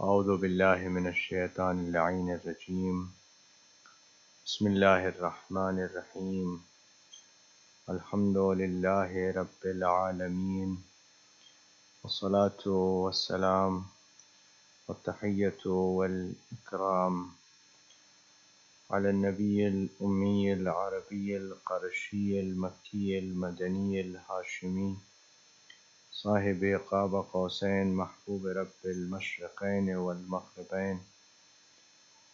أعوذ بالله من الشيطان اللعين الرجيم. بسم الله الرحمن الرحيم. الحمد لله رب العالمين، والصلاة والسلام والتحية والإكرام على النبي الأمي العربي القرشي المكي المدني الهاشمي صاحب قاب قوسين محبوب رب المشرقين والمغربين،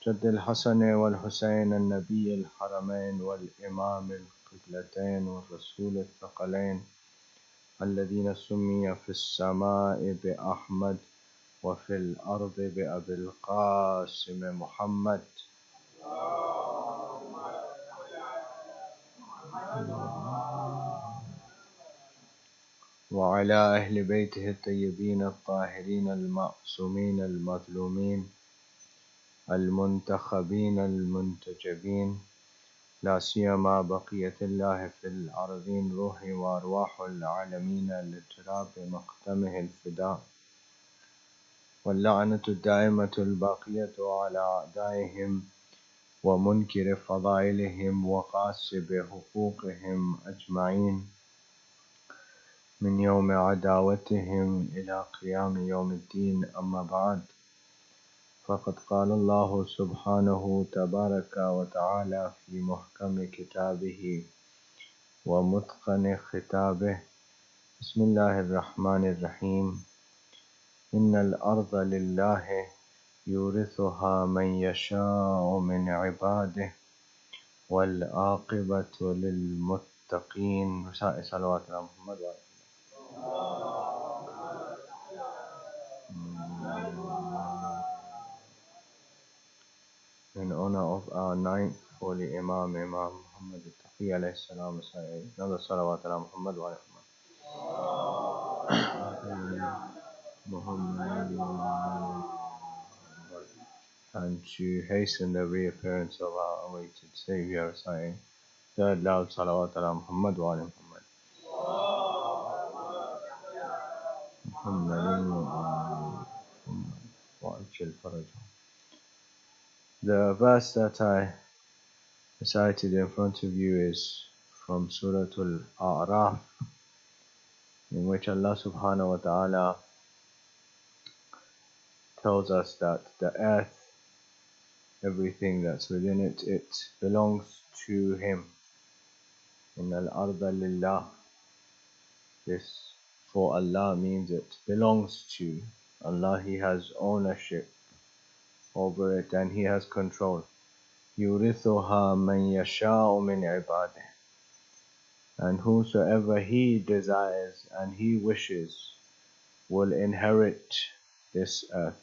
جد الحسن والحسين النبي الحرمين والإمام القبلتين والرسول الثقلين الذين سمي في السماء بأحمد وفي الأرض بأبي القاسم محمد. وعلى أهل بيته الطيبين الطاهرين المعصومين المظلومين المنتخبين المنتجبين، لا سيما بقية الله في الأرضين، روحي وأرواح العالمين لتراب مقدمه الفداء، واللعنة الدائمة الباقية على أعدائهم ومنكر فضائلهم وغاصب حقوقهم أجمعين من يوم عداوتهم إلى قيام يوم الدين. أما بعد، فقد قال الله سبحانه تبارك وتعالى في محكم كتابه ومتقن خطابه: بسم الله الرحمن الرحيم. إن الأرض لله يورثها من يشاء من عباده والعاقبة للمتقين. صلوات على محمد وعلى In honor of our ninth holy Imam, Imam Muhammad Taqi alayhi salam, Syed, another salawat ala Muhammad wa Muhammad, and to hasten the reappearance of our awaited Savior, Syed, third loud salawat ala Muhammad wa Muhammad. The verse that I recited in front of you is from Surah Al-A'raf, in which Allah subhanahu wa ta'ala tells us that the earth, everything that's within it, it belongs to Him. In al-arda lillah, this for Allah means it belongs to Allah. He has ownership over it and He has control. يُورِثُهَا مَنْ يَشَاءُ مِنْ عِبَادِهِ, and whosoever He desires and He wishes will inherit this earth.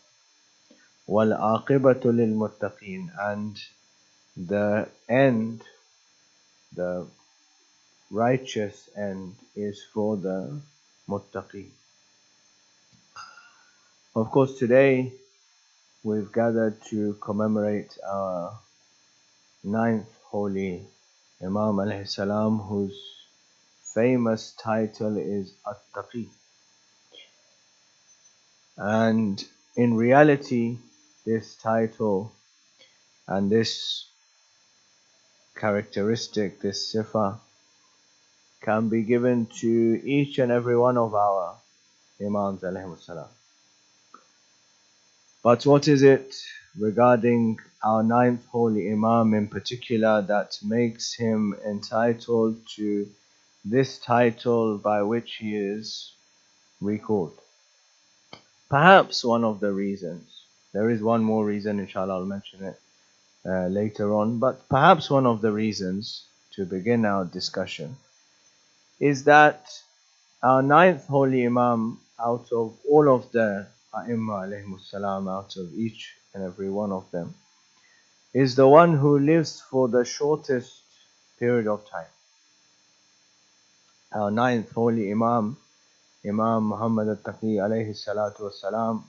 وَالْعَاقِبَةُ لِلْمُتَّقِينَ, and the end, the righteous end, is for the muttaqi. Of course, today we've gathered to commemorate our ninth holy Imam alayhi salam, whose famous title is At-Taqi. And in reality, this title and this characteristic, this sifa, can be given to each and every one of our Imams alayhi salam. But what is it regarding our ninth holy Imam in particular that makes him entitled to this title by which he is recalled? Perhaps one of the reasons, there is one more reason, inshallah I'll mention it later on, but perhaps one of the reasons to begin our discussion is that our ninth holy Imam, out of all of the A'imma alayhimus salam, out of each and every one of them, is the one who lives for the shortest period of time. Our ninth holy Imam, Imam Muhammad al-Taqi alayhi salatu wassalam,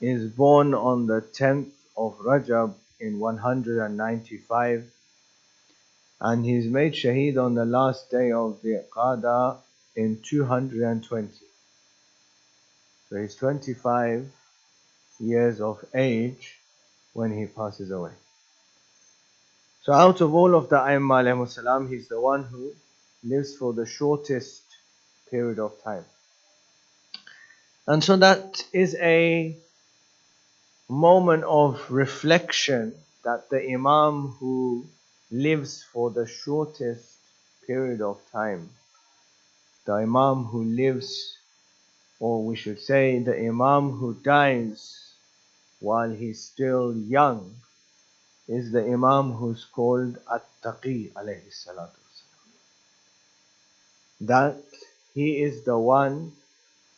is born on the 10th of Rajab in 195, and he's made shaheed on the last day of the Qada in 220. So he's 25 years of age when he passes away. So out of all of the A'immah alayhimus salam, he's the one who lives for the shortest period of time. And so that is a moment of reflection that the Imam who lives for the shortest period of time, the Imam who lives, or we should say the Imam who dies while he's still young, is the Imam who's called Taqi alayhi salatu wasalam. That he is the one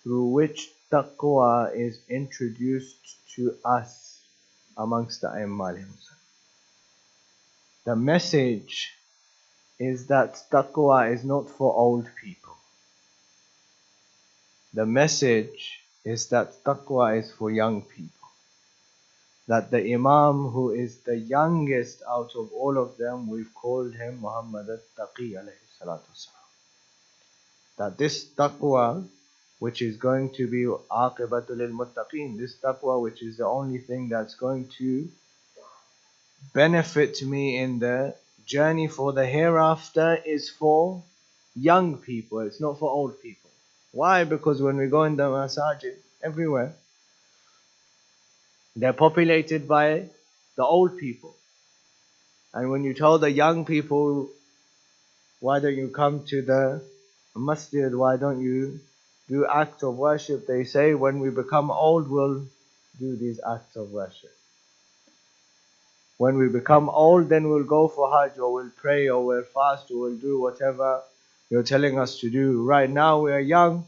through which taqwa is introduced to us amongst the A'immah alayhim salam. The message is that taqwa is not for old people. The message is that taqwa is for young people. That the Imam who is the youngest out of all of them, we've called him Muhammad al-Taqi alayhi salatu wasalam. That this taqwa, which is going to be aqibatul lil muttaqeen, this taqwa which is the only thing that's going to benefit me in the journey for the hereafter, is for young people. It's not for old people. Why? Because when we go in the masajid, everywhere, they're populated by the old people. And when you tell the young people, why don't you come to the masjid, why don't you do acts of worship, they say, when we become old, we'll do these acts of worship. When we become old, then we'll go for hajj, or we'll pray, or we'll fast, or we'll do whatever you're telling us to do. Right now we are young,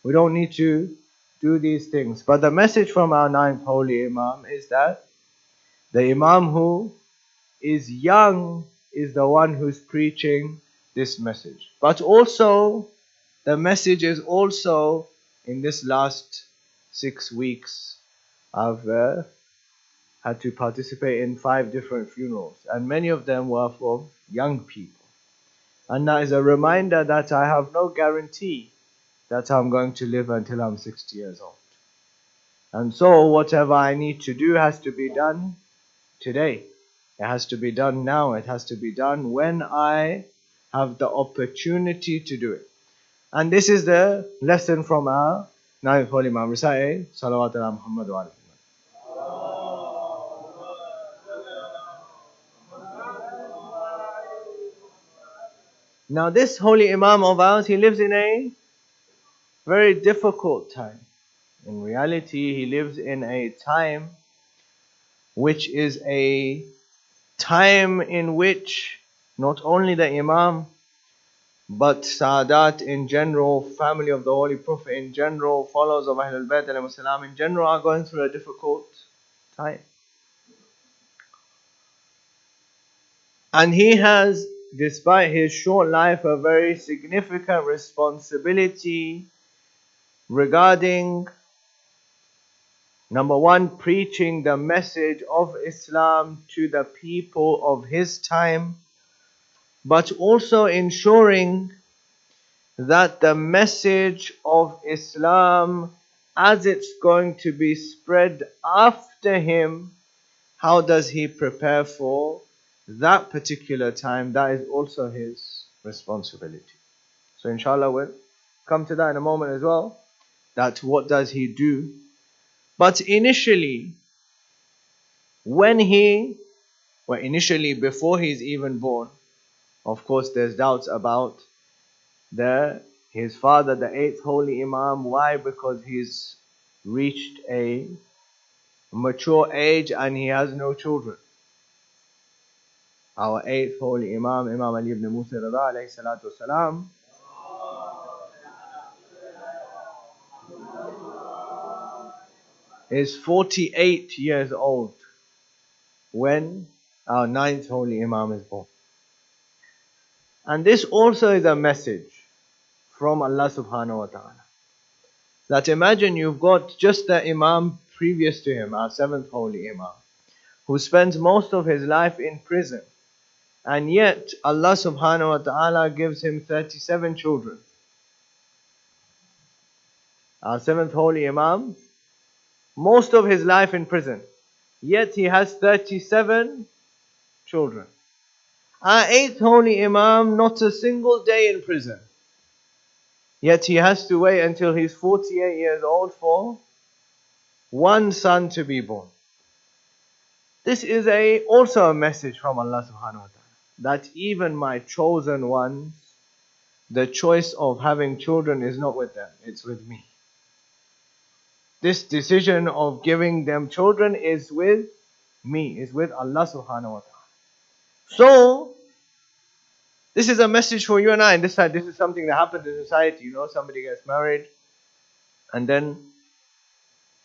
we don't need to do these things. But the message from our ninth holy Imam is that the Imam who is young is the one who's preaching this message. But also, the message is also, in this last 6 weeks, I've had to participate in 5 different funerals, and many of them were for young people. And that is a reminder that I have no guarantee that I'm going to live until I'm 60 years old. And so whatever I need to do has to be done today. It has to be done now. It has to be done when I have the opportunity to do it. And this is the lesson from our ninth holy Imam. Recite Salawat ala Muhammad wa alihi. Now this holy Imam of ours, he lives in a very difficult time. In reality, he lives in a time which is a time in which not only the Imam, but Shahadat in general, family of the Holy Prophet in general, followers of Ahlul Bayt alayhis salam in general, are going through a difficult time. And he has, despite his short life, a very significant responsibility regarding, number one, preaching the message of Islam to the people of his time, but also ensuring that the message of Islam, as it's going to be spread after him, how does he prepare for that particular time? That is also his responsibility. So inshallah we'll come to that in a moment as well, that what does he do. But initially, initially before he's even born, of course there's doubts about his father, the 8th holy Imam. Why? Because he's reached a mature age and he has no children. Our 8th holy Imam, Imam Ali ibn Musa Rada alayhi salatu wasalam, is 48 years old when our 9th holy Imam is born. And this also is a message from Allah subhanahu wa ta'ala. That imagine you've got just the Imam previous to him, our 7th holy Imam, who spends most of his life in prison. And yet Allah subhanahu wa ta'ala gives him 37 children. Our seventh holy Imam, most of his life in prison. Yet he has 37 children. Our eighth holy Imam, not a single day in prison. Yet he has to wait until he's 48 years old for one son to be born. This is also a message from Allah subhanahu wa ta'ala, that even my chosen ones, the choice of having children is not with them, it's with me. This decision of giving them children is with me, is with Allah subhanahu wa ta'ala. So, this is a message for you and I. And this is something that happens in society. You know, somebody gets married and then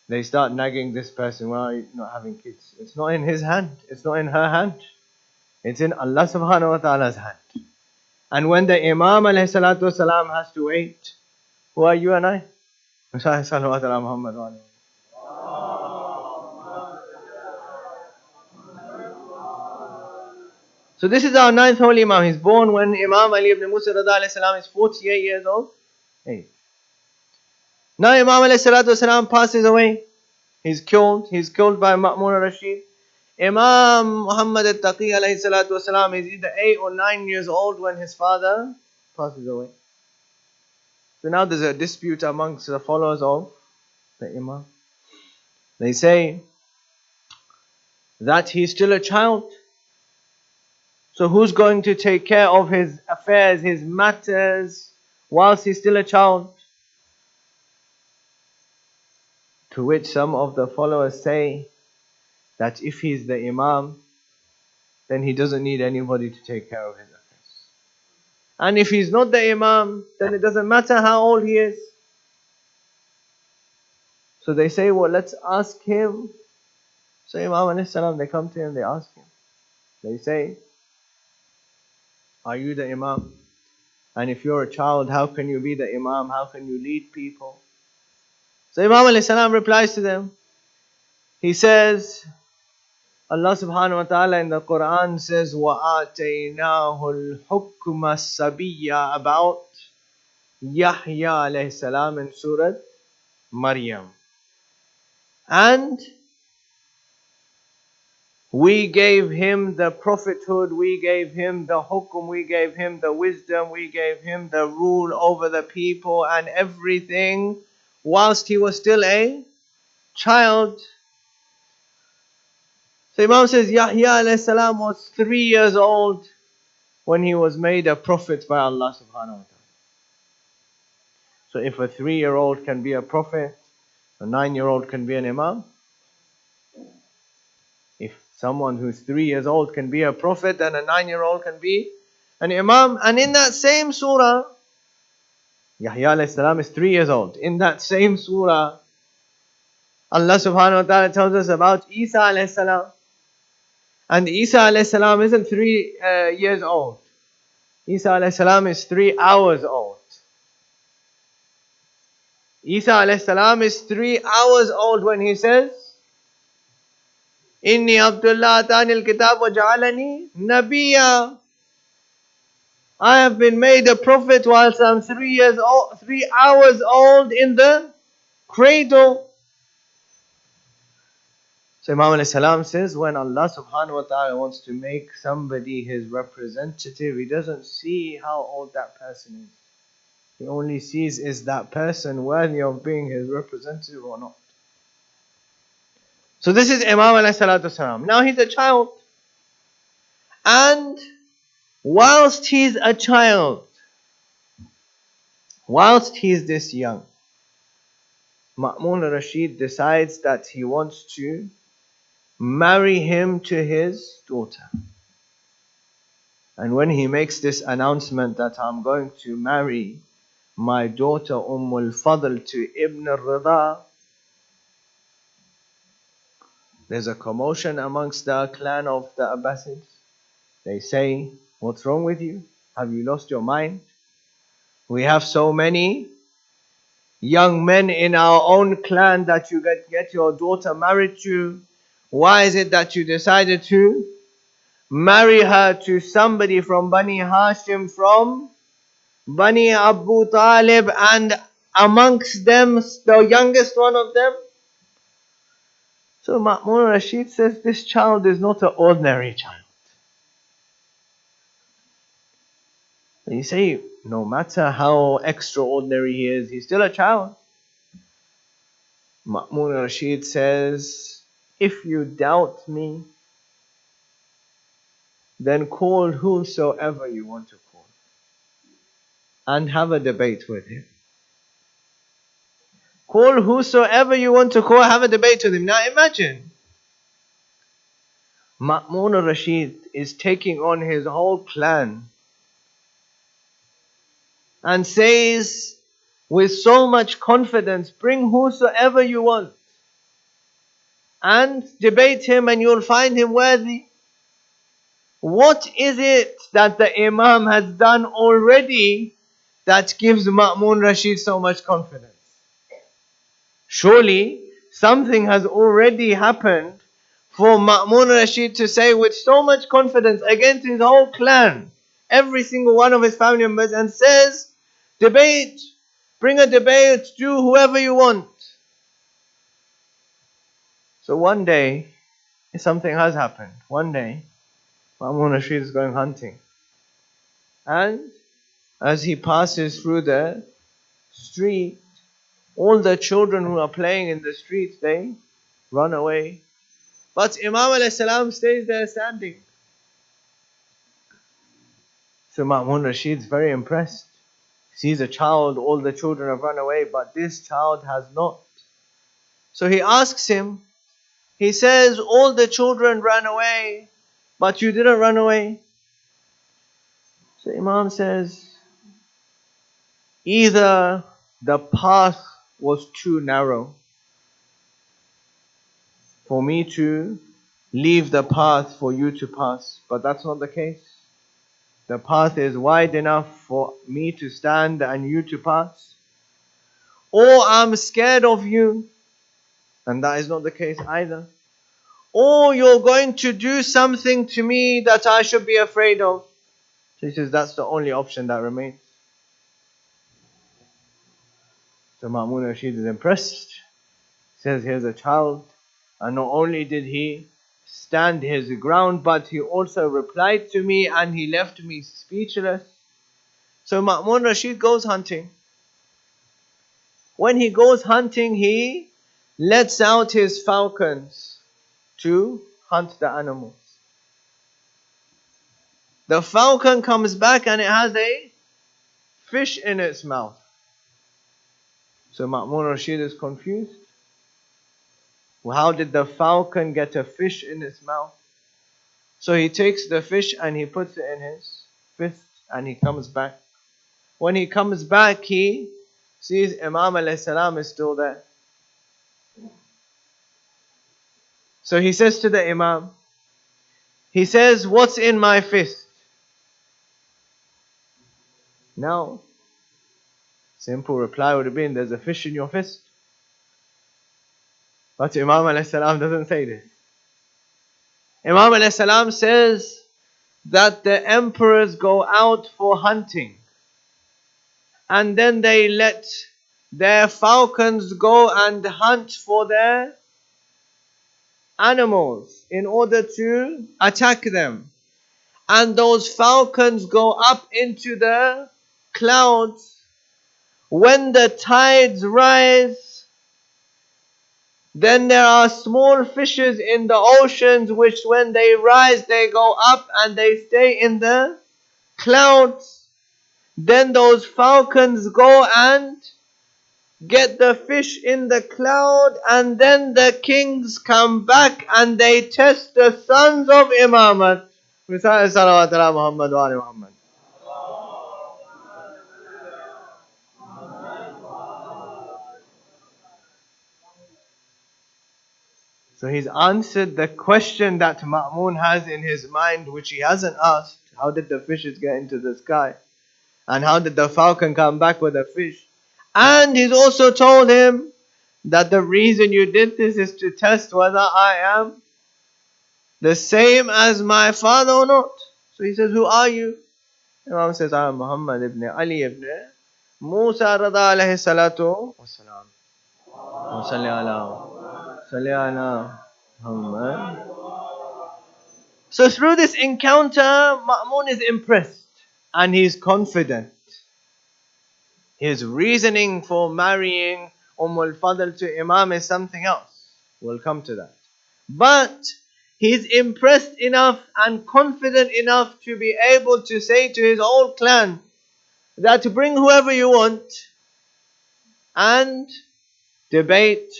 they start nagging this person, why are you not having kids? It's not in his hand. It's not in her hand. It's in Allah subhanahu wa ta'ala's hand. And when the Imam alayhi salatu wasalam has to wait, who are you and I? So this is our ninth holy Imam. He's born when Imam Ali ibn Musa alayhi salam is 48 years old. Now Imam alayhi salatu wasalam passes away. He's killed by Ma'mun al-Rashid. Imam Muhammad al-Taqi alayhi salatu wasalam is either 8 or 9 years old when his father passes away. So now there's a dispute amongst the followers of the Imam. They say that he's still a child. So who's going to take care of his affairs, his matters, whilst he's still a child? To which some of the followers say that if he's the Imam, then he doesn't need anybody to take care of his affairs. And if he's not the Imam, then it doesn't matter how old he is. So they say, well, let's ask him. So Imam alayhi salam, they come to him, they ask him. They say, are you the Imam? And if you're a child, how can you be the Imam? How can you lead people? So Imam alayhi salam replies to them. He says, Allah subhanahu wa ta'ala in the Quran says, وَآتَيْنَاهُ الْحُكْمَ السَّبِيَّةَ about Yahya alayhi salam in Surah Maryam. And we gave him the prophethood, we gave him the hukum, we gave him the wisdom, we gave him the rule over the people and everything whilst he was still a child. So Imam says Yahya alayhi salam was 3 years old when he was made a prophet by Allah subhanahu wa ta'ala. So if a 3-year-old can be a prophet, a 9-year-old can be an Imam. If someone who's 3 years old can be a prophet, then a 9-year-old can be an Imam. And in that same surah, Yahya alayhi salam is 3 years old. In that same surah, Allah subhanahu wa ta'ala tells us about Isa alayhi salam. And Isa alayhi salam isn't 3 years old. Isa alayhi salam is 3 hours old. Isa alayhi salam is 3 hours old when he says, Inni Abdullah atani al-kitab wa ja'alani nabiyya. I have been made a prophet whilst I'm 3 hours old in the cradle. So Imam alayhi salam says, when Allah subhanahu wa ta'ala wants to make somebody his representative, he doesn't see how old that person is. He only sees, is that person worthy of being his representative or not. So this is Imam alayhi salatu salam. Now he's a child. And whilst he's a child, whilst he's this young, Ma'mun al-Rashid decides that he wants to marry him to his daughter. And when he makes this announcement that I'm going to marry my daughter al-Fadl to Ibn al-Rida, there's a commotion amongst the clan of the Abbasids. They say, what's wrong with you? Have you lost your mind? We have so many young men in our own clan that you get your daughter married to. Why is it that you decided to marry her to somebody from Bani Hashim, from Bani Abu Talib, and amongst them the youngest one of them? So Ma'mun Rashid says, this child is not an ordinary child. And you say, no matter how extraordinary he is, he's still a child. Ma'mun Rashid says, if you doubt me, then call whosoever you want to call and have a debate with him. Call whosoever you want to call, have a debate with him. Now imagine, Ma'mun Rashid is taking on his whole clan and says with so much confidence, bring whosoever you want and debate him and you'll find him worthy. What is it that the Imam has done already that gives Ma'mun Rashid so much confidence? Surely something has already happened for Ma'mun Rashid to say with so much confidence against his whole clan, every single one of his family members, and says, debate, bring a debate, do whoever you want. So one day, something has happened. One day, Ma'mun Rashid is going hunting. And as he passes through the street, all the children who are playing in the streets, they run away. But Imam a.s. stays there standing. So Ma'mun Rashid is very impressed. Sees a child, all the children have run away, but this child has not. So he asks him, he says, all the children ran away, but you didn't run away. So Imam says, either the path was too narrow for me to leave the path for you to pass, but that's not the case. The path is wide enough for me to stand and you to pass. Or I'm scared of you, and that is not the case either. Or you're going to do something to me that I should be afraid of. So he says that's the only option that remains. So Ma'mun Rashid is impressed. He says, here's a child. And not only did he stand his ground, but he also replied to me and he left me speechless. So Ma'mun Rashid goes hunting. When he goes hunting, he lets out his falcons to hunt the animals. The falcon comes back and it has a fish in its mouth. So Ma'mun Rashid is confused. Well, how did the falcon get a fish in its mouth? So he takes the fish and he puts it in his fist and he comes back. When he comes back, he sees Imam a.s. is still there. So he says to the Imam, he says, what's in my fist? Now, simple reply would have been, there's a fish in your fist. But Imam a.s. doesn't say this. Imam a.s. says that the emperors go out for hunting. And then they let their falcons go and hunt for their animals in order to attack them. And those falcons go up into the clouds. When the tides rise, then there are small fishes in the oceans which when they rise, they go up and they stay in the clouds. Then those falcons go and get the fish in the cloud, and then the kings come back and they test the sons of Imamat. Salawat ala Muhammad wa ali Muhammad. So he's answered the question that Ma'mun has in his mind, which he hasn't asked. How did the fishes get into the sky? And how did the falcon come back with a fish? And he's also told him that the reason you did this is to test whether I am the same as my father or not. So he says, who are you? Imam says, I am Muhammad ibn Ali ibn Musa Rada alayhi salatu wasalam. Salli ala Muhammad. So through this encounter, Ma'mun is impressed and he's confident. His reasoning for marrying al-Fadl to Imam is something else. We'll come to that. But he's impressed enough and confident enough to be able to say to his whole clan that to bring whoever you want and debate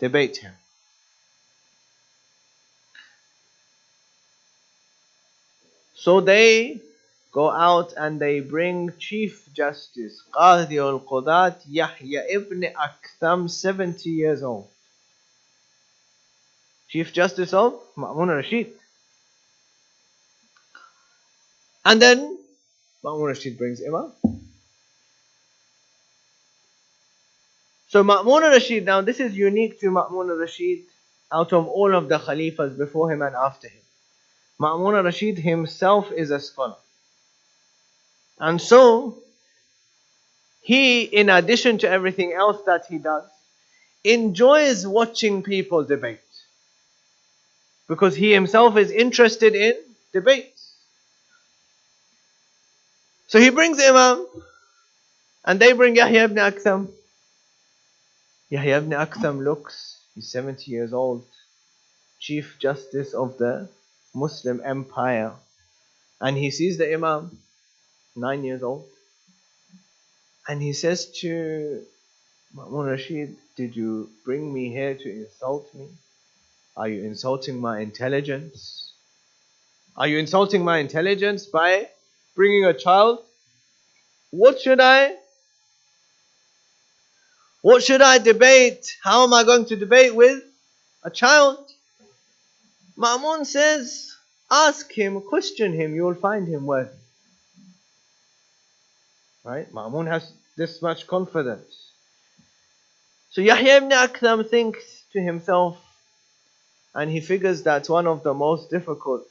him. So they go out and they bring Chief Justice Qadi al-Qudat Yahya ibn Aktham, 70 years old. Chief Justice of Ma'mun Rashid. And then Ma'mun Rashid brings Imam. So Ma'mun Rashid, now this is unique to Ma'mun Rashid out of all of the Khalifas before him and after him. Ma'mun Rashid himself is a scholar. And so, he, in addition to everything else that he does, enjoys watching people debate. Because he himself is interested in debates. So he brings Imam, and they bring Yahya ibn Aktham. Yahya ibn Aktham looks, he's 70 years old, Chief Justice of the Muslim Empire. And he sees the Imam, 9 years old. And he says to Ma'mun Rashid, did you bring me here to insult me? Are you insulting my intelligence? Are you insulting my intelligence by bringing a child? What should I debate? How am I going to debate with a child? Ma'mun says, ask him, question him, you will find him worthy. Right? Ma'mun has this much confidence. So Yahya ibn Aktham thinks to himself, and he figures that one of the most difficult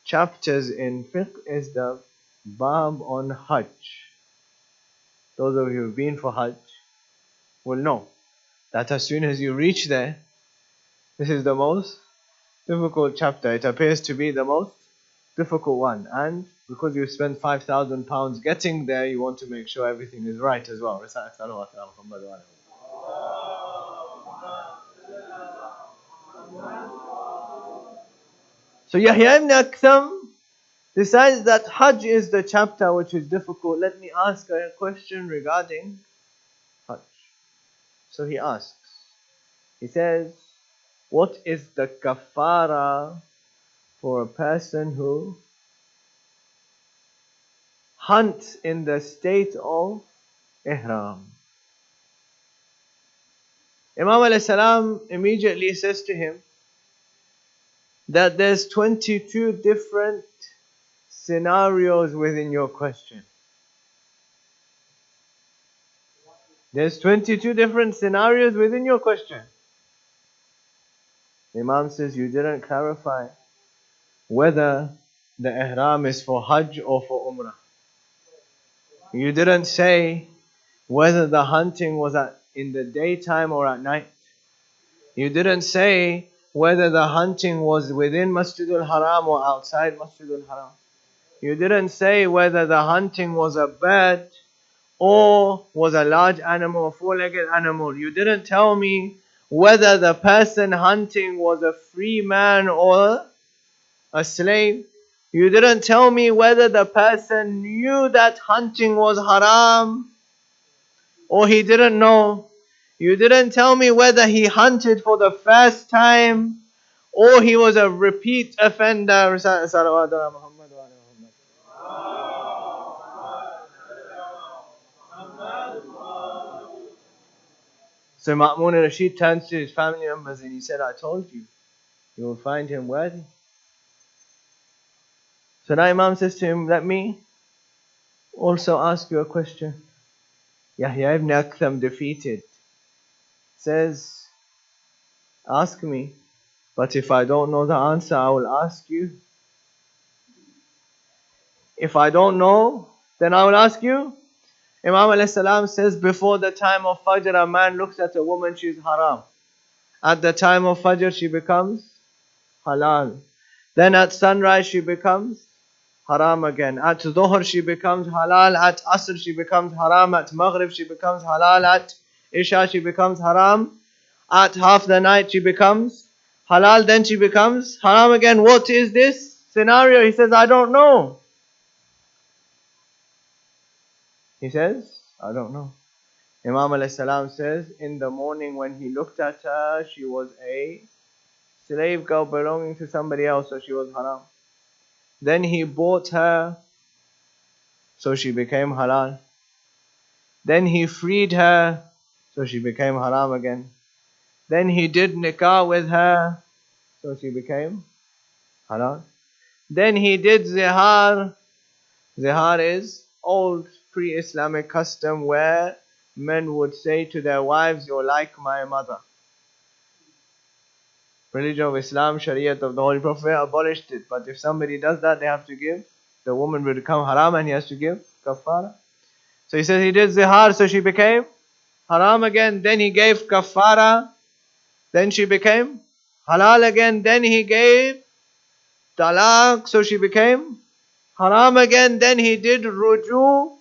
chapters in fiqh is the Bab on Hajj. Those of you who have been for Hajj will know that as soon as you reach there, this is the most difficult chapter. It appears to be the most difficult one. And because you spend £5,000 getting there, you want to make sure everything is right as well. So Yahya ibn Aktham decides that Hajj is the chapter which is difficult. Let me ask a question regarding Hajj. So he asks, he says, what is the kafara for a person who hunts in the state of ihram? Imam alayhi salam immediately says to him that there's 22 different scenarios within your question. There's 22 different scenarios within your question. The Imam says, you didn't clarify whether the ihram is for Hajj or for Umrah. You didn't say whether the hunting was in the daytime or at night. You didn't say whether the hunting was within Masjid al-Haram or outside Masjid al-Haram. You didn't say whether the hunting was a bird or was a large animal, a four-legged animal. You didn't tell me whether the person hunting was a free man or a slave. You didn't tell me whether the person knew that hunting was haram or he didn't know. You didn't tell me whether he hunted for the first time or he was a repeat offender. So Ma'mun Rashid turns to his family members and he said, I told you, you will find him worthy. So now Imam says to him, let me also ask you a question. Yahya ibn Aktham, defeated, says, ask me, but if I don't know the answer, I will ask you. If I don't know, then I will ask you. Imam alayhi salam says, before the time of Fajr, a man looks at a woman, she's haram. At the time of Fajr, she becomes halal. Then at sunrise, she becomes haram again. At Dhuhr, she becomes halal. At Asr, she becomes haram. At Maghrib, she becomes halal. At Isha, she becomes haram. At half the night, she becomes halal. Then she becomes haram again. What is this scenario? He says, I don't know. He says, I don't know. Imam alayhi salam says, in the morning when he looked at her, she was a slave girl belonging to somebody else, so she was haram. Then he bought her, so she became halal. Then he freed her, so she became haram again. Then he did nikah with her, so she became halal. Then he did zihar. Zihar is old pre-Islamic custom where men would say to their wives, you're like my mother. Religion of Islam, Shariat of the Holy Prophet abolished it. But if somebody does that, they have to give. The woman will become haram and he has to give kafara. So he says he did zihar, so she became haram again. Then he gave kafara. Then she became halal again. Then he gave talaq, so she became haram again. Then he did ruju.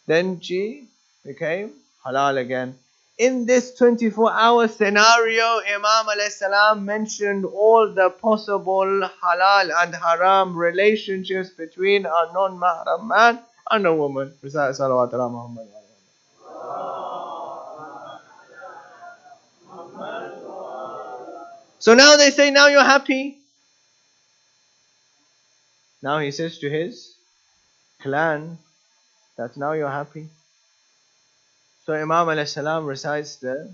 Then she became halal again. In this 24-hour scenario, Imam alayhi salam mentioned all the possible halal and haram relationships between a non-mahram man and a woman. Recite salawat ala Muhammad. So now they say, now you're happy. Now he says to his clan that now you're happy. So Imam alayhi salam recites the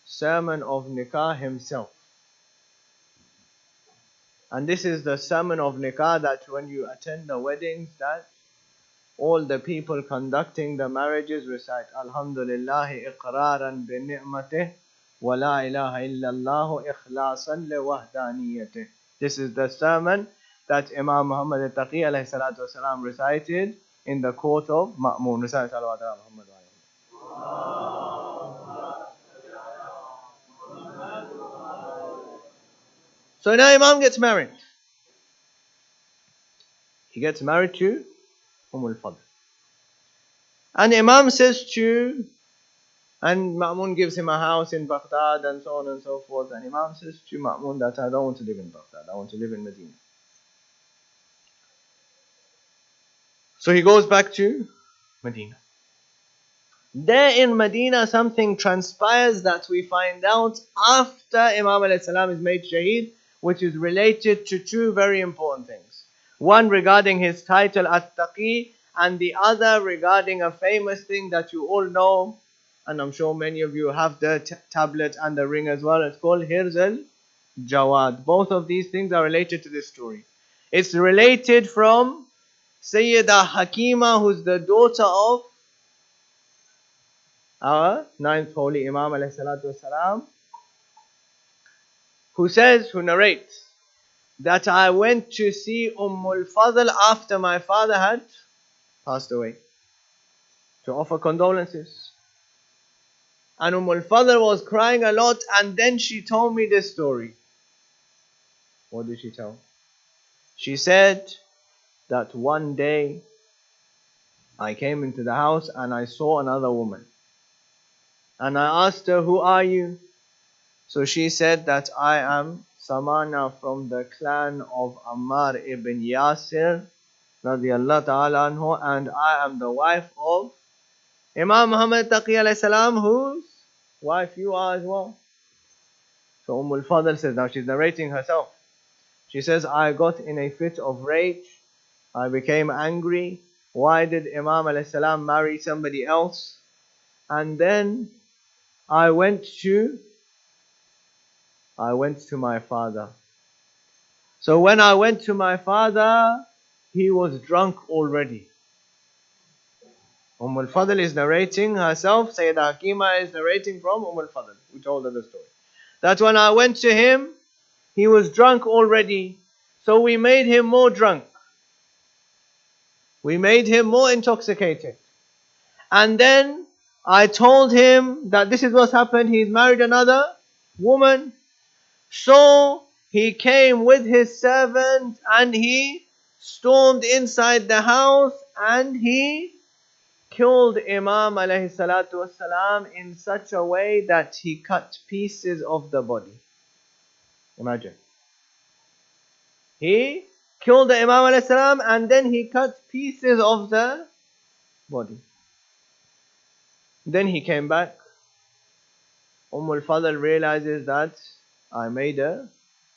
sermon of nikah himself. And this is the sermon of nikah that when you attend the weddings, that all the people conducting the marriages recite Alhamdulillahi iqraran bi ni'matih wa la ilaha illallah ikhlasan li wahdaniyatih. This is the sermon that Imam Muhammad Taqi alayhi salatu wasalam recited in the court of Ma'mun. Recite salawat ala Muhammad. So now Imam gets married. He gets married to al-Fadl. And Imam says to, and Ma'mun gives him a house in Baghdad and so on and so forth. And Imam says to Ma'mun that I don't want to live in Baghdad, I want to live in Medina. So he goes back to Medina. There in Medina something transpires that we find out after Imam alayhi salam is made shaheed, which is related to two very important things. One regarding his title At-Taqi, and the other regarding a famous thing that you all know, and I'm sure many of you have the tablet and the ring as well. It's called Hirz al-Jawad. Both of these things are related to this story. It's related from Sayyidah Hakima, who's the daughter of our ninth holy Imam alayhi salatu wasalam, who narrates that I went to see Al-Fadl after my father had passed away to offer condolences. And Al-Fadl was crying a lot, and then she told me this story. What did she tell? She said that one day I came into the house and I saw another woman. And I asked her, who are you? So she said that I am Samana from the clan of Ammar ibn Yasir radiyallahu ta'ala anhu, and I am the wife of Imam Muhammad Taqi alayhi salam, whose wife you are as well. So Al-Fadl says, now she's narrating herself. She says, I got in a fit of rage. I became angry. Why did Imam alayhi salam marry somebody else? And then I went to my father. So when I went to my father, he was drunk already. Al-Fadl is narrating herself. Sayyidah Hakima is narrating from Al-Fadl, who told her the story. That when I went to him, he was drunk already. So we made him more drunk. We made him more intoxicated. And then I told him that this is what's happened. He's married another woman. So he came with his servant and he stormed inside the house and he killed Imam alayhi salatu wasalam in such a way that he cut pieces of the body. Imagine. He killed the Imam alayhi salam and then he cut pieces of the body. Then he came back. Al-Fadl realizes that I made a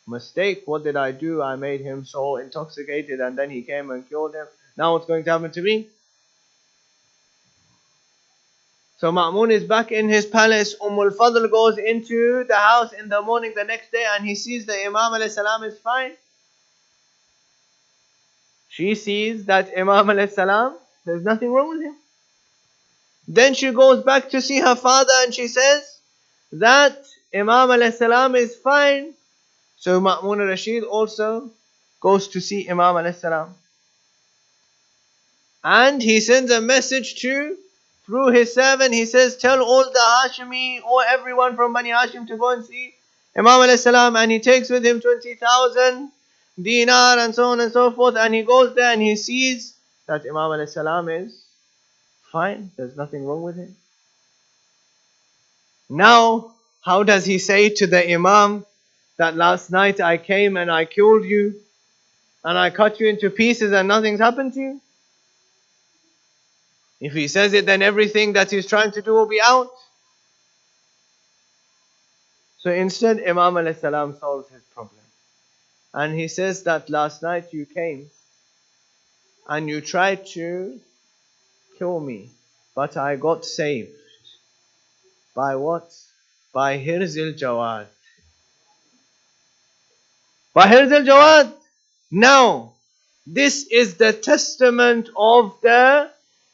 mistake. What did I do? I made him so intoxicated and then he came and killed him. Now what's going to happen to me? So Ma'mun is back in his palace. Al-Fadl goes into the house in the morning the next day and he sees the Imam alayhi salam is fine. She sees that Imam alayhi salam, there's nothing wrong with him. Then she goes back to see her father and she says that Imam alayhi salam is fine. So Ma'mun al-Rashid also goes to see Imam alayhi salam. And he sends a message through his servant. He says, tell all the Hashimi or everyone from Bani Hashim to go and see Imam alayhi salam. And he takes with him 20,000 dinar and so on and so forth. And he goes there and he sees that Imam alayhi salam is fine. There's nothing wrong with him. Now, how does he say to the Imam that last night I came and I killed you and I cut you into pieces and nothing's happened to you? If he says it, then everything that he's trying to do will be out. So instead, Imam alayhi salam solves his problem. And he says that last night you came and you tried to kill me, but I got saved. By what? By Hirzil Jawad. By Hirzil Jawad. Now, this is the testament of the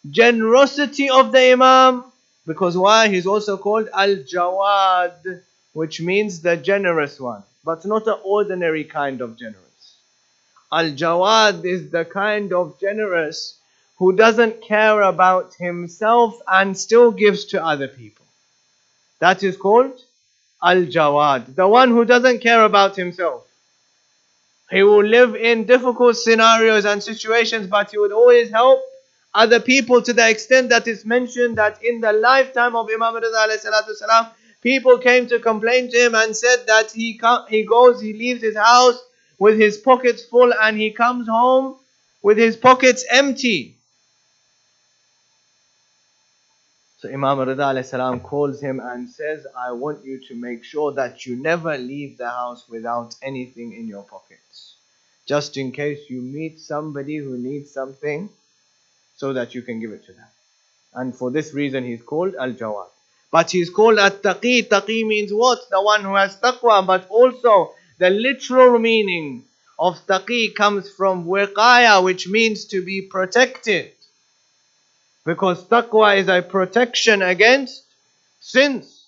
generosity of the Imam. Because why? He's also called Al-Jawad, which means the generous one. But not an ordinary kind of generous. Al-Jawad is the kind of generous who doesn't care about himself and still gives to other people. That is called Al-Jawad. The one who doesn't care about himself. He will live in difficult scenarios and situations, but he would always help other people to the extent that it's mentioned that in the lifetime of Imam Rida alayhi salatu salam, people came to complain to him and said that he leaves his house with his pockets full and he comes home with his pockets empty. So Imam Rida alayhi salam calls him and says, I want you to make sure that you never leave the house without anything in your pockets. Just in case you meet somebody who needs something, so that you can give it to them. And for this reason he's called Al-Jawad. But he's called At-Taqi. Taqi means what? The one who has taqwa. But also the literal meaning of Taqi comes from wiqaya, which means to be protected. Because taqwa is a protection against sins.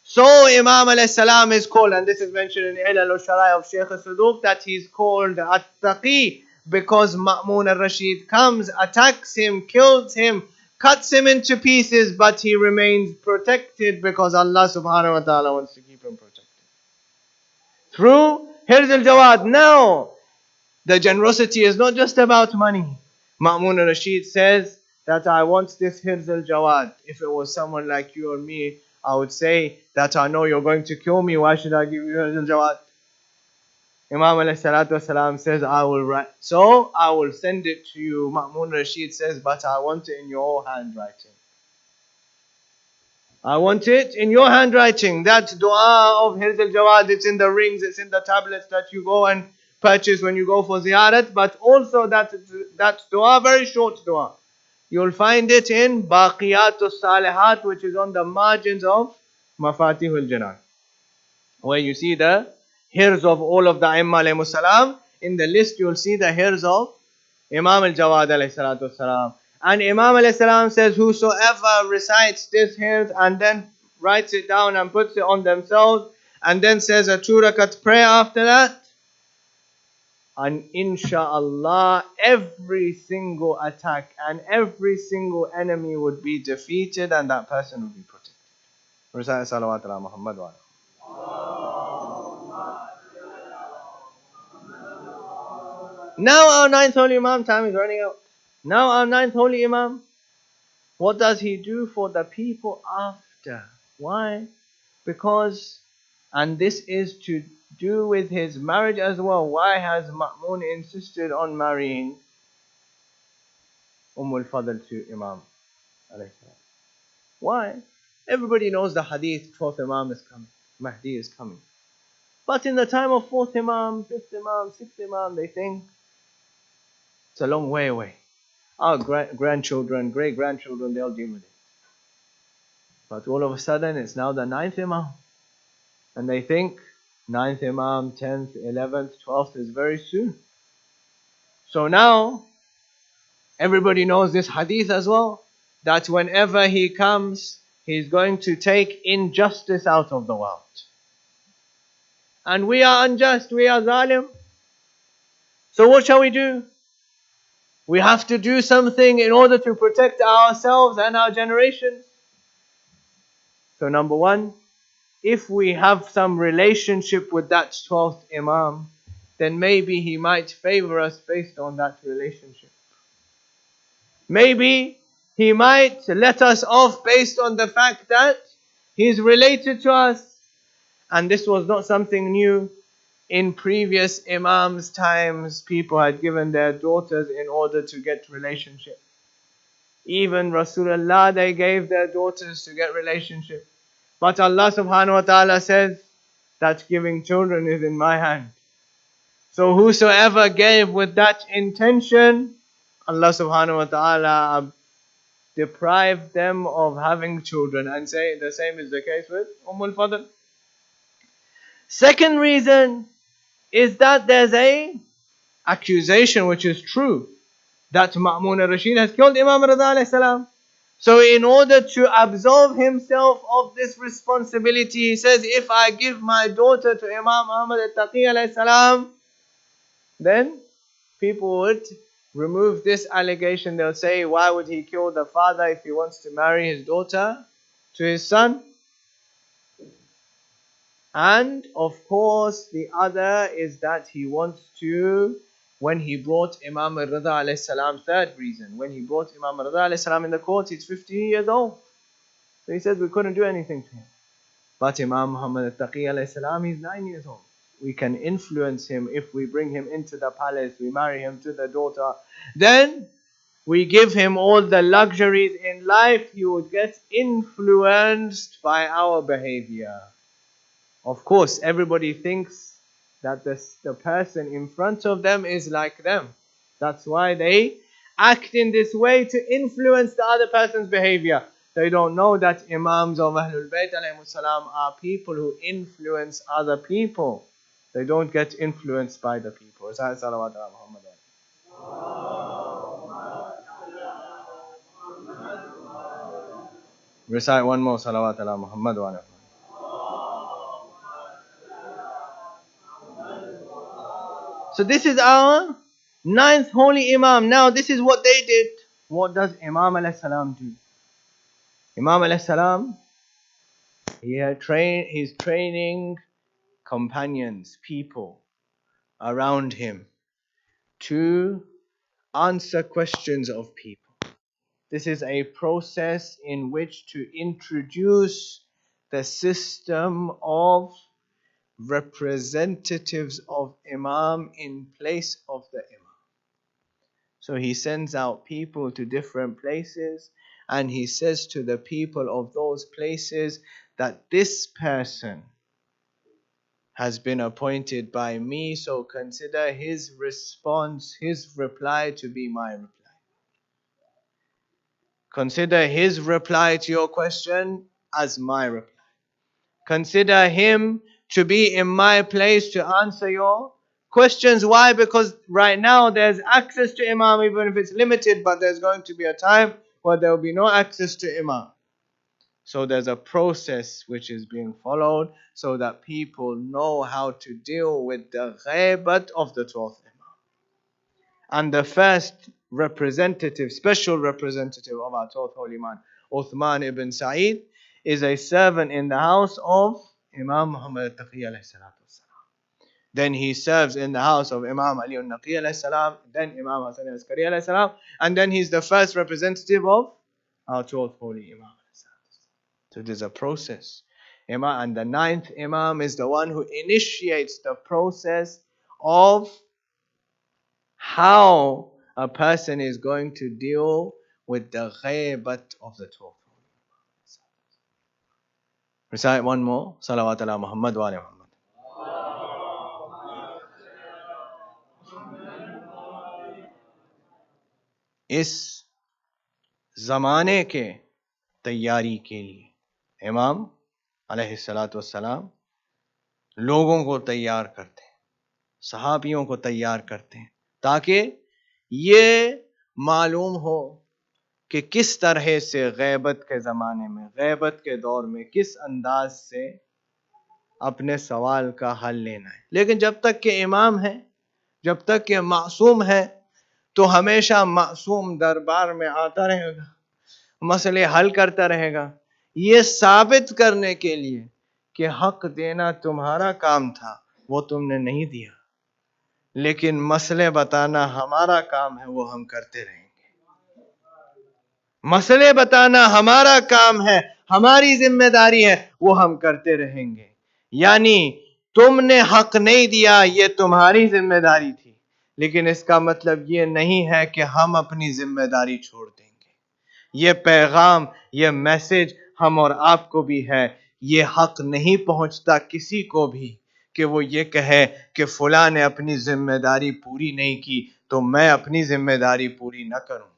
So Imam alayhi salam is called, and this is mentioned in Ilal al-Sharai of Shaykh al-Suduq, that he's called At-Taqi because Ma'mun al-Rashid comes, attacks him, kills him, cuts him into pieces, but he remains protected because Allah subhanahu wa ta'ala wants to keep him protected. Through Hirz al-Jawad. Now, the generosity is not just about money. Ma'mun al-Rashid says that I want this Hirz al-Jawad. If it was someone like you or me, I would say that I know you're going to kill me. Why should I give you Hirz al-Jawad? Imam alayhi salatu wasalam says, I will write. So I will send it to you. Ma'mun Rashid says, but I want it in your handwriting. I want it in your handwriting. That dua of Hirz al-Jawad, it's in the rings, it's in the tablets that you go and purchase when you go for ziyarat. But also that dua, very short dua. You'll find it in Baqiyatus Salihat, which is on the margins of Mafatihul Janan, where you see the Hirz of all of the Aimma alayhi salam. In the list you'll see the Hirz of Imam al-Jawad alayhi salatu salam. And Imam alayhi salam says, whosoever recites this Hirz and then writes it down and puts it on themselves and then says a 2 rakat prayer after that, And inshallah, every single attack and every single enemy would be defeated and that person would be protected. Recite salawat ala Muhammad wa ala. Now our ninth holy Imam, time is running out. Now our ninth holy Imam, what does he do for the people after? Why? Because, and this is to do with his marriage as well. Why has Ma'mun insisted on marrying al-Fadl to Imam? Why? Everybody knows the hadith, 12th Imam is coming, Mahdi is coming. But in the time of 4th Imam, 5th Imam, 6th Imam, they think it's a long way away. Our grandchildren, great-grandchildren, they'll deal with it. But all of a sudden, it's now the 9th Imam. And they think 9th Imam, 10th, 11th, 12th is very soon. So now, everybody knows this hadith as well, that whenever he comes, he's going to take injustice out of the world. And we are unjust, we are zalim. So what shall we do? We have to do something in order to protect ourselves and our generation. So number one, if we have some relationship with that 12th Imam, then maybe he might favor us based on that relationship. Maybe he might let us off based on the fact that he's related to us. And this was not something new. In previous Imams' times, people had given their daughters in order to get relationship. Even Rasulullah, they gave their daughters to get relationship. But Allah subhanahu wa ta'ala says that giving children is in my hand. So whosoever gave with that intention, Allah subhanahu wa ta'ala deprived them of having children. And say the same is the case with al-Fadl. Second reason is that there's a accusation which is true, that Ma'mun al-Rashid has killed Imam Rida alayhi salam. So in order to absolve himself of this responsibility, he says, if I give my daughter to Imam Ahmad al-Taqi alayhi salam, then people would remove this allegation. They'll say, why would he kill the father if he wants to marry his daughter to his son? And of course, the other is that he wants to, when he brought Imam al-Rida alayhi salam, third reason, when he brought Imam al-Rida alayhi salam in the court, he's 15 years old. So he says we couldn't do anything to him. But Imam Muhammad al-Taqi alayhi salam, he's 9 years old. We can influence him if we bring him into the palace, we marry him to the daughter. Then we give him all the luxuries in life, he would get influenced by our behavior. Of course, everybody thinks that the person in front of them is like them. That's why they act in this way to influence the other person's behavior. They don't know that Imams of Ahlul Bayt alayhimus salam are people who influence other people. They don't get influenced by the people. Salawat ala Muhammad. Recite one more salawat ala Muhammad wa ala. So this is our 9th holy Imam. Now this is what they did. What does Imam alayhi salam do? Imam alayhi salam, he's training companions, people around him to answer questions of people. This is a process in which to introduce the system of representatives of Imam in place of the Imam. So he sends out people to different places and he says to the people of those places that this person has been appointed by me, so consider his response, his reply to be my reply. Consider his reply to your question as my reply. Consider him to be in my place to answer your questions. Why? Because right now there's access to Imam, even if it's limited, but there's going to be a time where there will be no access to Imam. So there's a process which is being followed so that people know how to deal with the ghaibat of the 12th Imam. And the first representative, special representative of our 12th holy man, Uthman ibn Syed, is a servant in the house of Imam Muhammad Taqi alayhi salatu wasalam. Then he serves in the house of Imam Ali al-Naqi alayhi salam, then Imam Hasan al-Askari alayhi salam, and then he's the first representative of our 12th holy Imam. So there's a process. Imam, and the 9th Imam is the one who initiates the process of how a person is going to deal with the ghaibat of the 12th. Recite one more. Salawat ala Muhammad wa ala Muhammad. اس زمانے کے تیاری کے لیے امام علیہ الصلاۃ والسلام لوگوں کو تیار کرتے ہیں، صحابیوں کو تیار کرتے ہیں، تاکہ یہ معلوم ہو کہ کس طرح سے غیبت کے زمانے میں، غیبت کے دور میں کس انداز سے اپنے سوال کا حل لینا ہے. لیکن جب تک کہ امام ہے، جب تک کہ معصوم ہے، تو ہمیشہ معصوم دربار میں آتا رہے گا، مسئلے حل کرتا رہے گا، یہ ثابت کرنے کے لیے کہ حق دینا تمہارا کام تھا، وہ تم نے نہیں دیا، لیکن مسئلے بتانا ہمارا کام ہے، وہ ہم کرتے رہیں گے. مسئلے بتانا ہمارا کام ہے، ہماری ذمہ داری ہے، وہ ہم کرتے رہیں گے. یعنی تم نے حق نہیں دیا، یہ تمہاری ذمہ داری تھی، لیکن اس کا مطلب یہ نہیں ہے کہ ہم اپنی ذمہ داری چھوڑ دیں گے. یہ پیغام، یہ میسج ہم اور آپ کو بھی ہے. یہ حق نہیں پہنچتا کسی کو بھی کہ وہ یہ کہے کہ فلاں نے اپنی ذمہ داری پوری نہیں کی تو میں اپنی ذمہ داری پوری نہ کروں.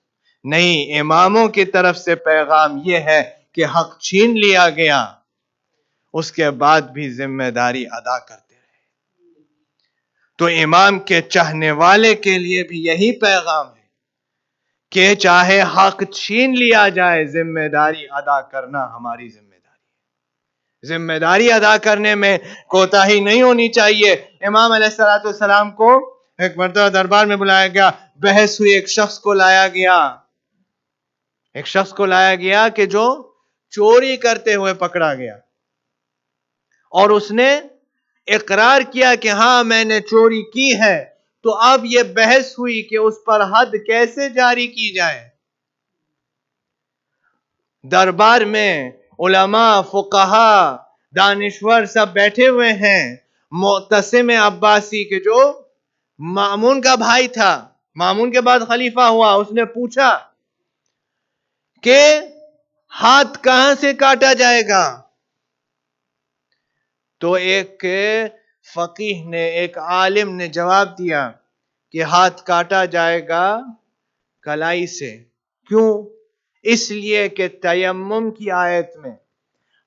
نہیں، اماموں کی طرف سے پیغام یہ ہے کہ حق چھین لیا گیا، اس کے بعد بھی ذمہ داری ادا کرتے رہے. تو امام کے چاہنے والے کے لیے بھی یہی پیغام ہے کہ چاہے حق چھین لیا جائے، ذمہ داری ادا کرنا ہماری ذمہ داری ہے. ذمہ داری ادا کرنے میں کوتاہی نہیں ہونی چاہیے. امام علیہ السلام کو ایک مرتبہ دربار میں بلایا گیا، بحث ہوئی، ایک شخص کو لایا گیا کہ جو چوری کرتے ہوئے پکڑا گیا، اور اس نے اقرار کیا کہ ہاں میں نے چوری کی ہے. تو اب یہ بحث ہوئی کہ اس پر حد کیسے جاری کی جائے. دربار میں علماء، فقہا، دانشور سب بیٹھے ہوئے ہیں. معتصم عباسی کے جو مامون کا بھائی تھا، مامون کے بعد خلیفہ ہوا، اس نے پوچھا کہ ہاتھ کہاں سے کاٹا جائے گا. تو ایک فقیہ نے، ایک عالم نے جواب دیا کہ ہاتھ کاٹا جائے گا کلائی سے. کیوں؟ اس لیے کہ تیمم کی آیت میں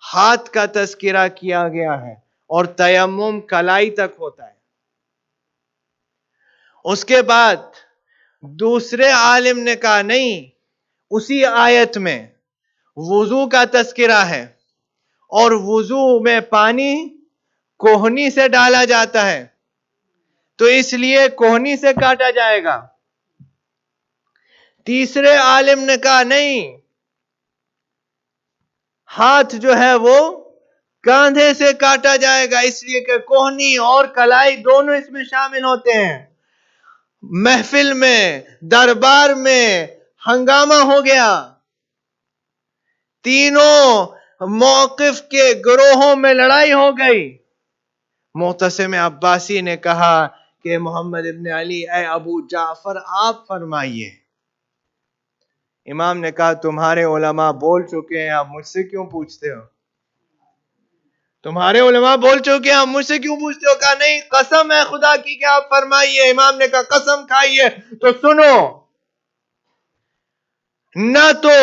ہاتھ کا تذکرہ کیا گیا ہے اور تیمم کلائی تک ہوتا ہے. اس کے بعد دوسرے عالم نے کہا نہیں، اسی آیت میں وضو کا تذکرہ ہے اور وضو میں پانی کوہنی سے ڈالا جاتا ہے، تو اس لیے کوہنی سے کاٹا جائے گا. تیسرے عالم نے کہا نہیں، ہاتھ جو ہے وہ کاندھے سے کاٹا جائے گا، اس لیے کہ کوہنی اور کلائی دونوں اس میں شامل ہوتے ہیں. محفل میں، دربار میں ہنگامہ ہو گیا. تینوں موقف کے گروہوں میں لڑائی ہو گئی. معتصم عباسی نے کہا کہ محمد ابن علی، اے ابو جعفر، آپ فرمائیے. امام نے کہا تمہارے علماء بول چکے ہیں، آپ مجھ سے کیوں پوچھتے ہو؟ تمہارے علماء بول چکے ہیں، آپ مجھ سے کیوں پوچھتے ہو؟ کہا نہیں، قسم ہے خدا کی کہ آپ فرمائیے. امام نے کہا قسم کھائیے تو سنو، نہ تو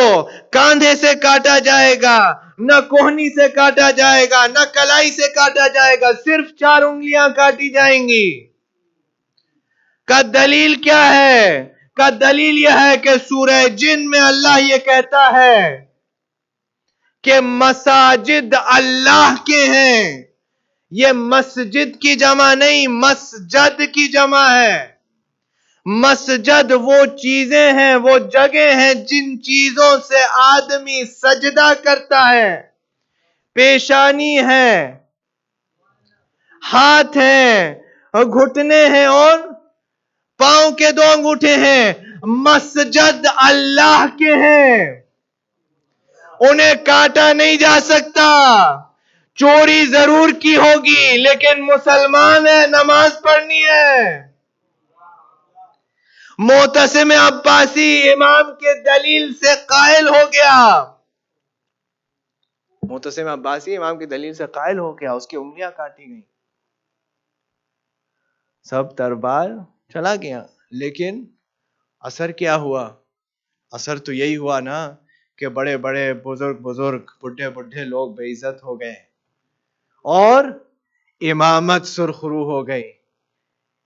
کاندھے سے کاٹا جائے گا، نہ کوہنی سے کاٹا جائے گا، نہ کلائی سے کاٹا جائے گا، صرف 4 انگلیاں کاٹی جائیں گی. کا دلیل کیا ہے؟ کا دلیل یہ ہے کہ سورہ جن میں اللہ یہ کہتا ہے کہ مساجد اللہ کے ہیں. یہ مسجد کی جمع نہیں، مسجد کی جمع ہے. مسجد وہ چیزیں ہیں، وہ جگہ ہیں جن چیزوں سے آدمی سجدہ کرتا ہے. پیشانی ہے، ہاتھ ہیں، گھٹنے ہیں اور پاؤں کے 2 انگوٹھے ہیں. مسجد اللہ کے ہیں، انہیں کاٹا نہیں جا سکتا. چوری ضرور کی ہوگی لیکن مسلمان ہے، نماز پڑھنی ہے. معتصم عباسی امام کے دلیل سے قائل ہو گیا. معتصم عباسی امام کی دلیل سے قائل ہو گیا، اس کی انگلیاں کاٹی گئیں، سب دربار چلا گیا. لیکن اثر کیا ہوا؟ اثر تو یہی ہوا نا کہ بڑے بڑے بزرگ بڈھے بڈھے لوگ بے عزت ہو گئے اور امامت سرخرو ہو گئی.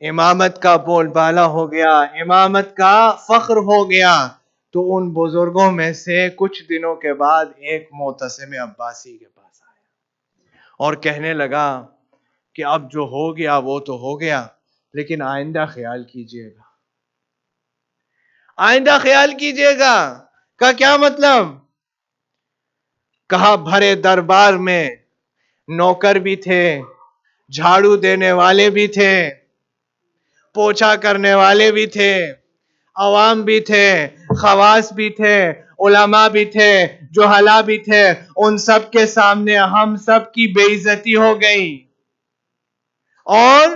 امامت کا بول بالا ہو گیا، امامت کا فخر ہو گیا. تو ان بزرگوں میں سے کچھ دنوں کے بعد ایک معتصم عباسی کے پاس آیا اور کہنے لگا کہ اب جو ہو گیا وہ تو ہو گیا، لیکن آئندہ خیال کیجیے گا، آئندہ خیال کیجیے گا. کا کیا مطلب؟ کہا بھرے دربار میں نوکر بھی تھے، جھاڑو دینے والے بھی تھے، پوچھا کرنے والے بھی تھے، عوام بھی تھے، خواص بھی تھے، علماء بھی تھے، جہلا بھی تھے. ان سب کے سامنے ہم سب کی بے عزتی ہو گئی اور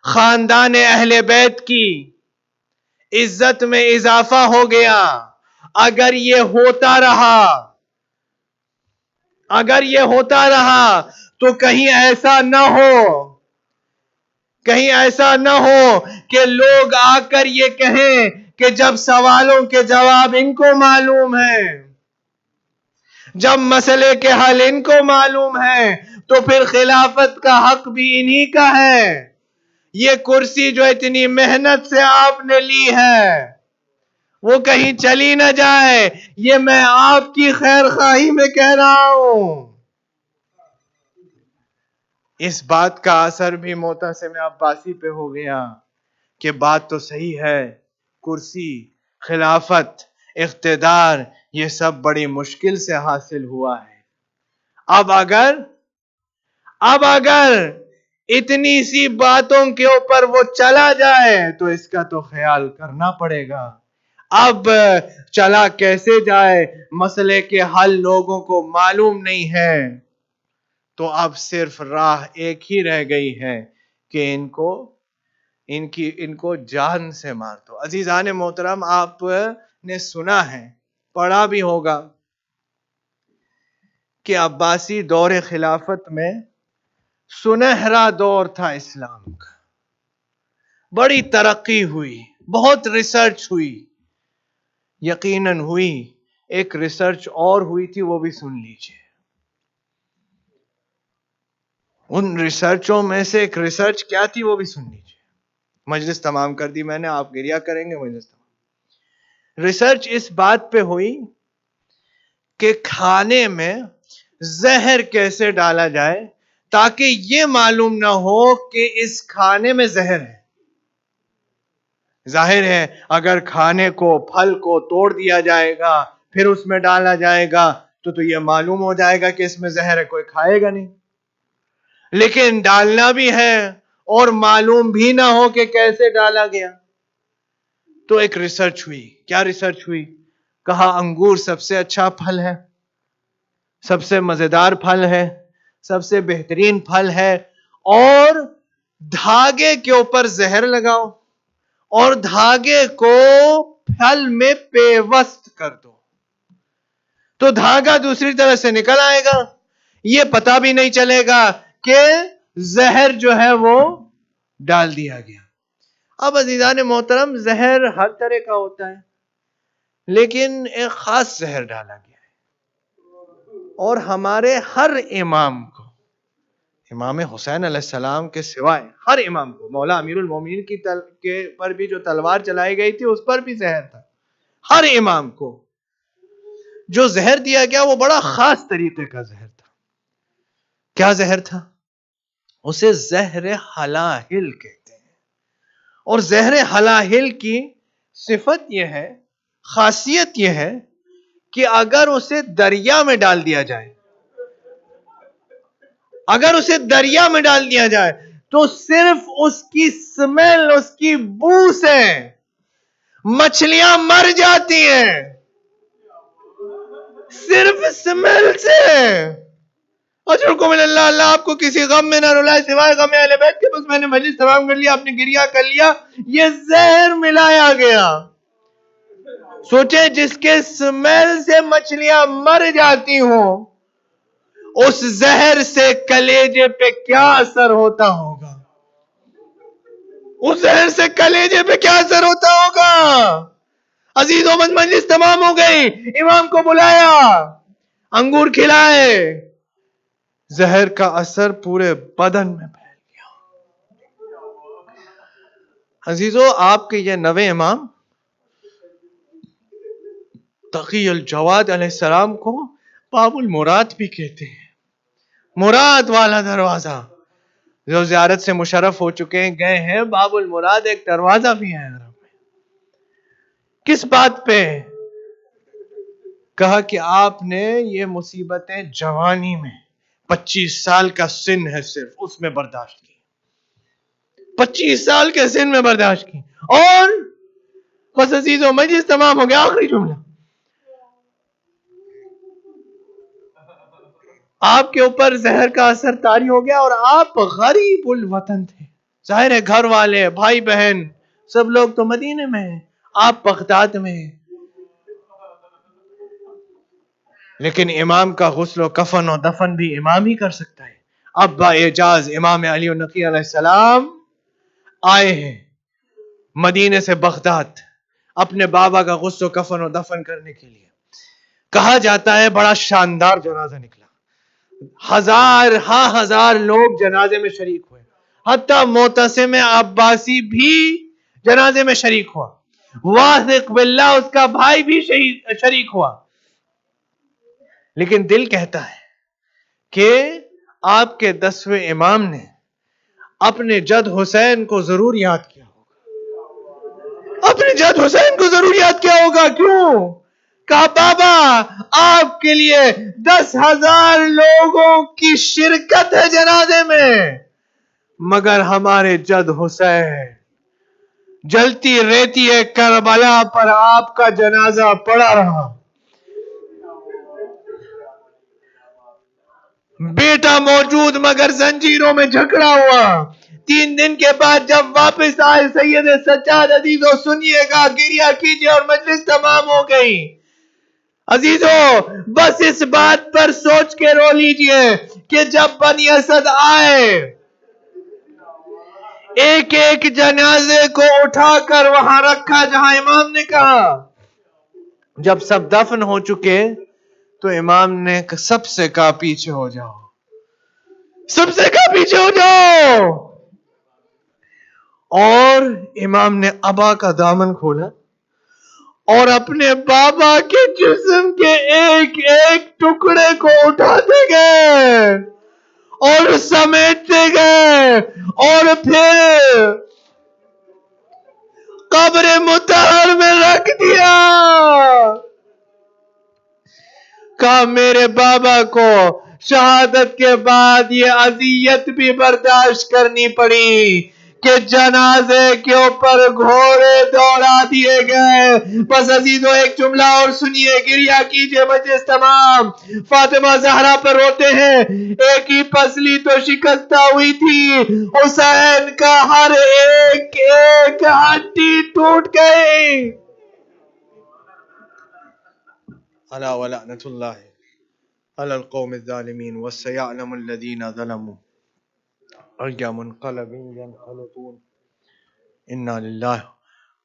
خاندان اہل بیت کی عزت میں اضافہ ہو گیا. اگر یہ ہوتا رہا تو کہیں ایسا نہ ہو کہ لوگ آ کر یہ کہیں کہ جب سوالوں کے جواب ان کو معلوم ہے، جب مسئلے کے حل ان کو معلوم ہے، تو پھر خلافت کا حق بھی انہی کا ہے. یہ کرسی جو اتنی محنت سے آپ نے لی ہے وہ کہیں چلی نہ جائے، یہ میں آپ کی خیر خواہی میں کہہ رہا ہوں. اس بات کا اثر بھی معتصم عباسی پہ ہو گیا کہ بات تو صحیح ہے، کرسی، خلافت، اقتدار یہ سب بڑی مشکل سے حاصل ہوا ہے. اب اگر اتنی سی باتوں کے اوپر وہ چلا جائے تو اس کا تو خیال کرنا پڑے گا. اب چلا کیسے جائے، مسئلے کے حل لوگوں کو معلوم نہیں ہے، تو اب صرف راہ ایک ہی رہ گئی ہے کہ ان کو جان سے مار دو. عزیزان محترم، آپ نے سنا ہے، پڑھا بھی ہوگا کہ عباسی دور خلافت میں سنہرا دور تھا اسلام کا. بڑی ترقی ہوئی، بہت ریسرچ ہوئی، یقیناً ہوئی. ایک ریسرچ اور ہوئی تھی، وہ بھی سن لیجئے. ان ریسرچوں میں سے ایک ریسرچ کیا تھی وہ بھی سن لیجئے. مجلس تمام کر دی میں نے، آپ گریہ کریں گے. مجلس تمام. ریسرچ اس بات پہ ہوئی کہ کھانے میں زہر کیسے ڈالا جائے تاکہ یہ معلوم نہ ہو کہ اس کھانے میں زہر ہے. ظاہر ہے اگر کھانے کو، پھل کو توڑ دیا جائے گا پھر اس میں ڈالا جائے گا تو یہ معلوم ہو جائے گا کہ اس میں زہر ہے، کوئی کھائے گا نہیں. لیکن ڈالنا بھی ہے اور معلوم بھی نہ ہو کہ کیسے ڈالا گیا. تو ایک ریسرچ ہوئی. کیا ریسرچ ہوئی؟ کہا انگور سب سے اچھا پھل ہے، سب سے مزیدار پھل ہے، سب سے بہترین پھل ہے، اور دھاگے کے اوپر زہر لگاؤ اور دھاگے کو پھل میں پیوست کر دو تو دھاگا دوسری طرح سے نکل آئے گا. یہ پتہ بھی نہیں چلے گا کہ زہر جو ہے وہ ڈال دیا گیا. اب عزیزان محترم، زہر ہر طرح کا ہوتا ہے لیکن ایک خاص زہر ڈالا گیا ہے، اور ہمارے ہر امام کو، امام حسین علیہ السلام کے سوائے ہر امام کو، مولا امیر المومنین کے پر بھی جو تلوار چلائی گئی تھی اس پر بھی زہر تھا. ہر امام کو جو زہر دیا گیا وہ بڑا خاص طریقے کا زہر تھا. کیا زہر تھا؟ اسے زہر حلاہل کہتے ہیں. اور زہر حلاہل کی صفت یہ ہے، خاصیت یہ ہے کہ اگر اسے دریا میں ڈال دیا جائے، اگر اسے دریا میں ڈال دیا جائے تو صرف اس کی سمیل، اس کی بو سے مچھلیاں مر جاتی ہیں، صرف سمیل سے۔ اجرکم من اللہ، اللہ آپ کو کسی غم میں نہ رلائے سوائے غم اہل بیت کے۔ بس میں نے مجلس تمام کر لیا، آپ نے گریہ کر لیا، یہ زہر ملایا گیا۔ سوچیں جس کے سمیل سے مچھلیاں مر جاتی ہوں، اس زہر سے کلیجے پہ کیا اثر ہوتا ہوگا؟ اس زہر سے کلیجے پہ کیا اثر ہوتا ہوگا؟ عزیزوں، مجلس تمام ہو گئی، امام کو بلایا، انگور کھلائے، زہر کا اثر پورے بدن میں پھیل گیا۔ عزیزوں، آپ کے یہ نوے امام تقی الجواد علیہ السلام کو باب المراد بھی کہتے ہیں، مراد والا دروازہ۔ جو زیارت سے مشرف ہو چکے ہیں، گئے ہیں، باب المراد ایک دروازہ بھی ہے عرب میں۔ کس بات پہ؟ کہا کہ آپ نے یہ مصیبتیں جوانی میں 25 سال کا سن ہے صرف، اس میں برداشت کی، 25 سال کے سن میں برداشت کی۔ اور بس عزیزوں، مجلس تمام ہو گیا، آخری جملہ، آپ کے اوپر زہر کا اثر طاری ہو گیا اور آپ غریب الوطن تھے۔ ظاہر ہے گھر والے، بھائی بہن، سب لوگ تو مدینے میں ہیں، آپ بغداد میں ہیں، لیکن امام کا غسل و کفن و دفن بھی امام ہی کر سکتا ہے۔ اب با اعجاز امام علی النقی علیہ السلام آئے ہیں مدینے سے بغداد اپنے بابا کا غسل و کفن و دفن کرنے کے لیے۔ کہا جاتا ہے بڑا شاندار جنازہ نکلا، ہزار لوگ جنازے میں شریک ہوئے، حتیٰ معتصم عباسی بھی جنازے میں شریک ہوا، واثق باللہ اس کا بھائی بھی شریک ہوا۔ لیکن دل کہتا ہے کہ آپ کے 10ویں امام نے اپنے جد حسین کو ضرور یاد کیا ہوگا، اپنے جد حسین کو ضرور یاد کیا ہوگا۔ کیوں؟ کہا بابا آپ کے لیے 10,000 لوگوں کی شرکت ہے جنازے میں، مگر ہمارے جد حسین جلتی رہتی ہے کربلا پر آپ کا جنازہ پڑا رہا، بیٹا موجود مگر زنجیروں میں جھکڑا ہوا۔ 3 دن کے بعد جب واپس آئے سید سجاد، عزیزوں سنیے گا، گریہ کیجئے اور مجلس تمام ہو گئی۔ عزیزوں بس اس بات پر سوچ کے رو لیجئے کہ جب بنی اسد آئے، ایک ایک جنازے کو اٹھا کر وہاں رکھا جہاں امام نے کہا۔ جب سب دفن ہو چکے تو امام نے سب سے کہا پیچھے ہو جاؤ، سب سے کہا پیچھے ہو جاؤ، اور امام نے ابا کا دامن کھولا اور اپنے بابا کے جسم کے ایک ایک ٹکڑے کو اٹھاتے گئے اور سمیٹتے گئے اور پھر قبر مطہر میں رکھ دیا۔ کہا میرے بابا کو شہادت کے بعد یہ اذیت بھی برداشت کرنی پڑی کہ جنازے کے اوپر گھوڑے دوڑا دیے گئے۔ بس عزیزوں ایک جملہ اور سنیے، گریہ کیجئے، مجلس تمام۔ فاطمہ زہرا پر روتے ہیں، ایک ہی پسلی تو شکستہ ہوئی تھی، حسین کا ہر ایک ایک ہڈی ٹوٹ گئی۔ الا ولعنۃ اللہ علی القوم الظالمین وسيعلم الذین ظلموا أي منقلب ينقلبون انا للہ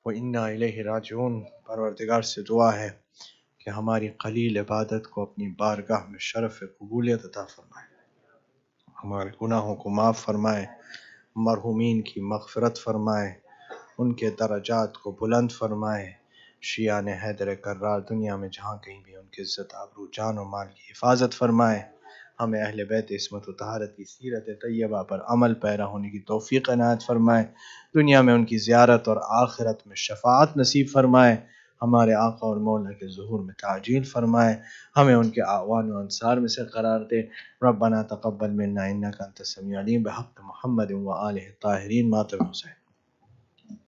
وانا الیہ راجعون۔ پروردگار سے دعا ہے کہ ہماری قلیل عبادت کو اپنی بارگاہ میں شرف قبولیت عطا فرمائے، ہمارے گناہوں کو معاف فرمائے، مرحومین کی مغفرت فرمائے، ان کے درجات کو بلند فرمائے، شیعان حیدر کرار دنیا میں جہاں کہیں بھی ان کی عزت، آبرو، جان و مال کی حفاظت فرمائے، ہمیں اہل بیت عصمت و طہارت کی سیرت طیبہ پر عمل پیرا ہونے کی توفیق عنایت فرمائے، دنیا میں ان کی زیارت اور آخرت میں شفاعت نصیب فرمائے، ہمارے آقا اور مولا کے ظہور میں تعجیل فرمائے، ہمیں ان کے اعوان و انصار میں سے قرار دے۔ ربنا تقبل منا انک انت السمیع العلیم بحق محمد و آلہ الطاہرین ماتم حسین۔